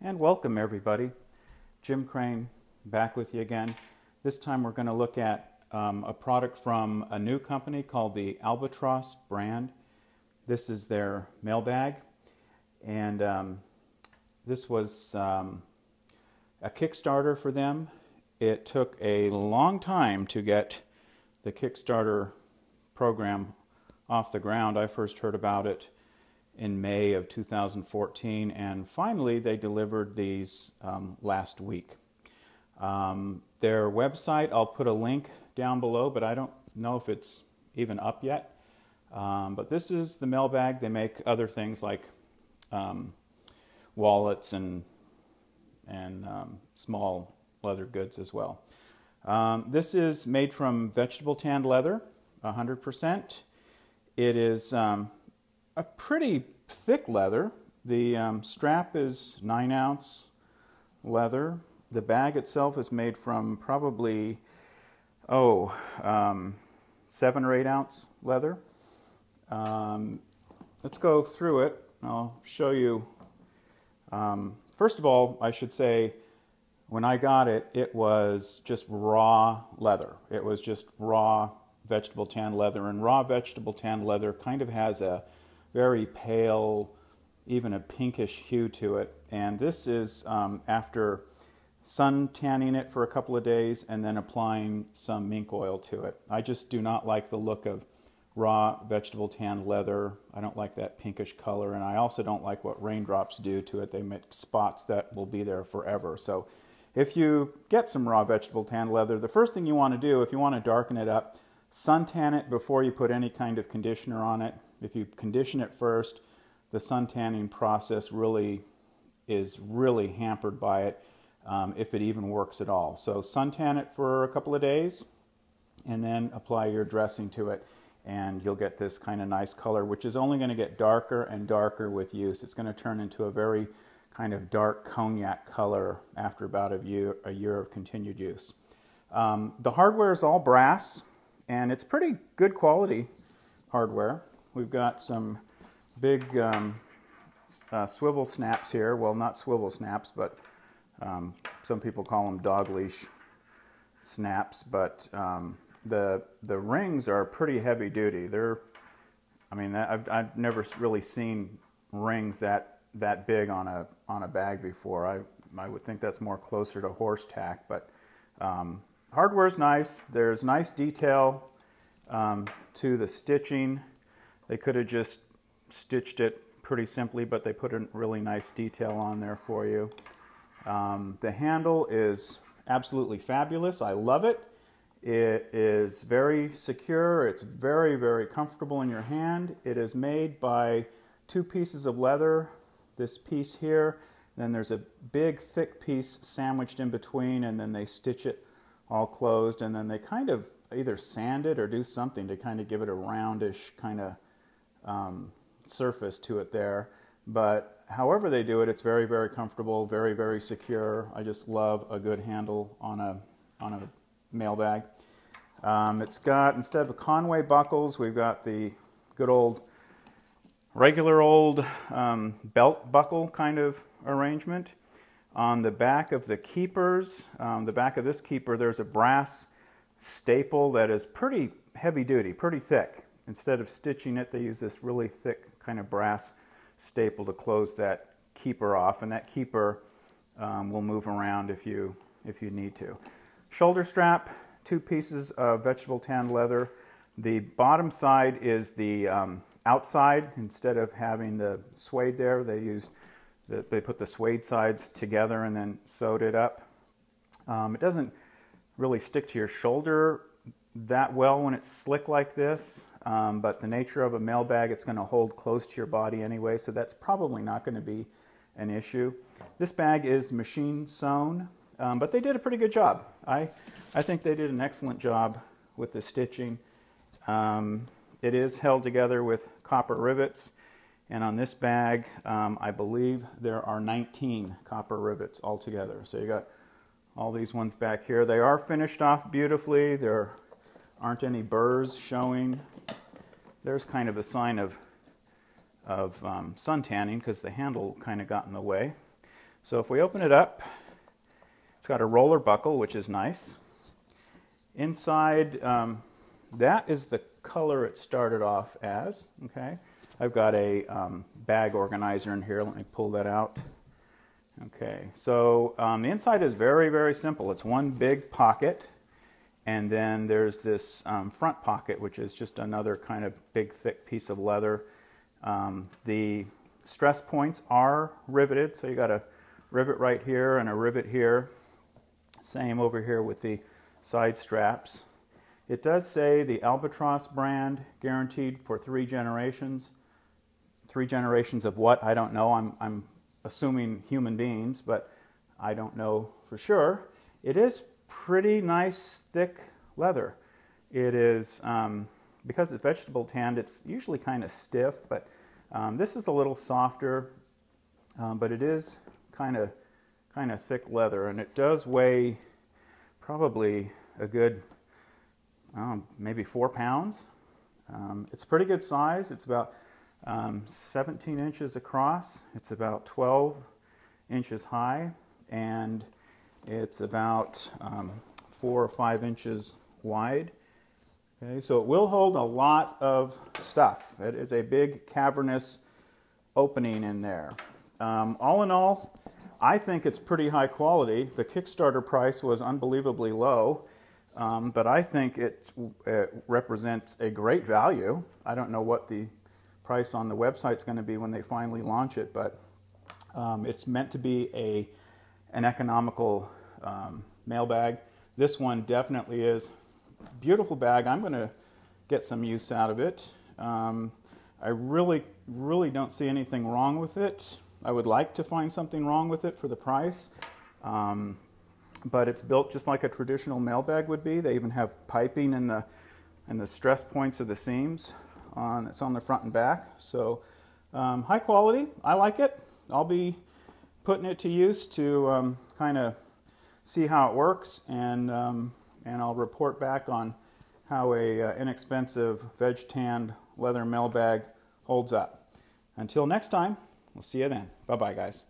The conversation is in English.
And welcome everybody. Jim Crane back with you again. This time we're going to look at a product from a new company called the Albatross brand. This is their mailbag, and this was a Kickstarter for them. It took a long time to get the Kickstarter program off the ground. I first heard about it in May of 2014, and finally they delivered these last week. Their website, I'll put a link down below, but I don't know if it's even up yet. But this is the mailbag. They make other things like wallets and small leather goods as well. This is made from vegetable tanned leather, 100%. It is a pretty thick leather. The strap is 9-ounce leather. The bag itself is made from probably 7 or 8 ounce leather. Let's go through it. I'll show you. First of all, I should say, when I got it, it was just raw leather. It was just raw vegetable tanned leather, and raw vegetable tanned leather kind of has a very pale, even a pinkish hue to it. And this is after sun tanning it for a couple of days and then applying some mink oil to it. I just do not like the look of raw vegetable tanned leather. I don't like that pinkish color, and I also don't like what raindrops do to it. They make spots that will be there forever. So if you get some raw vegetable tanned leather, the first thing you want to do, if you want to darken it up, suntan it before you put any kind of conditioner on it. If you condition it first, the sun tanning process is really hampered by it, if it even works at all. So suntan it for a couple of days and then apply your dressing to it, and you'll get this kind of nice color, which is only going to get darker and darker with use. It's going to turn into a very kind of dark cognac color after about a year of continued use. The hardware is all brass, and it's pretty good quality hardware. We've got some big swivel snaps here. Well, not swivel snaps, but some people call them dog leash snaps. But the rings are pretty heavy duty. I've never really seen rings that big on a bag before. I would think that's more closer to horse tack, but hardware's nice. There's nice detail to the stitching. They could have just stitched it pretty simply, but they put a really nice detail on there for you. The handle is absolutely fabulous. I love it. It is very secure. It's very, very comfortable in your hand. It is made by 2 pieces of leather. This piece here, then there's a big thick piece sandwiched in between, and then they stitch it all closed, and then they kind of either sand it or do something to kind of give it a roundish kind of surface to it there. But however they do it, it's very, very comfortable, very, very secure. I just love a good handle on a mailbag. It's got, instead of Conway buckles, we've got the good old regular old belt buckle kind of arrangement. On the back of the keepers, the back of this keeper, there's a brass staple that is pretty heavy duty, pretty thick. Instead of stitching it, they use this really thick kind of brass staple to close that keeper off, and that keeper will move around if you need to. Shoulder strap, 2 pieces of vegetable tanned leather. The bottom side is the outside. Instead of having the suede there, they put the suede sides together and then sewed it up. It doesn't really stick to your shoulder that well when it's slick like this, but the nature of a mailbag, it's going to hold close to your body anyway, so that's probably not going to be an issue. This bag is machine sewn, but they did a pretty good job. I think they did an excellent job with the stitching. It is held together with copper rivets, and on this bag, I believe there are 19 copper rivets altogether. So you got all these ones back here. They are finished off beautifully. There aren't any burrs showing. There's kind of a sign of sun tanning because the handle kind of got in the way. So if we open it up, it's got a roller buckle, which is nice. Inside, that is the color it started off as. Okay, I've got a bag organizer in here. Let me pull that out. Okay, so the inside is very, very simple. It's one big pocket, and then there's this front pocket, which is just another kind of big, thick piece of leather. The stress points are riveted, so you got a rivet right here and a rivet here. Same over here with the side straps. It does say the Albatross brand, guaranteed for 3 generations. 3 generations of what? I don't know. I'm assuming human beings, but I don't know for sure. It is pretty nice, thick leather. It is, because it's vegetable tanned, it's usually kind of stiff, but this is a little softer, but it is kind of thick leather, and it does weigh probably a good, maybe 4 pounds. It's a pretty good size. It's about 17 inches across. It's about 12 inches high, and it's about 4 or 5 inches wide. Okay, so it will hold a lot of stuff. It is a big cavernous opening in there. All in all, I think it's pretty high quality. The Kickstarter price was unbelievably low, but I think it represents a great value. I don't know what the price on the website is going to be when they finally launch it, but it's meant to be an economical mailbag. This one definitely is. Beautiful bag. I'm going to get some use out of it. I really don't see anything wrong with it. I would like to find something wrong with it for the price, but it's built just like a traditional mailbag would be. They even have piping in the stress points of the seams. It's on the front and back. So high quality. I like it. I'll be putting it to use to kind of see how it works, and I'll report back on how a inexpensive veg tanned leather mailbag holds up. Until next time, we'll see you then. Bye-bye, guys.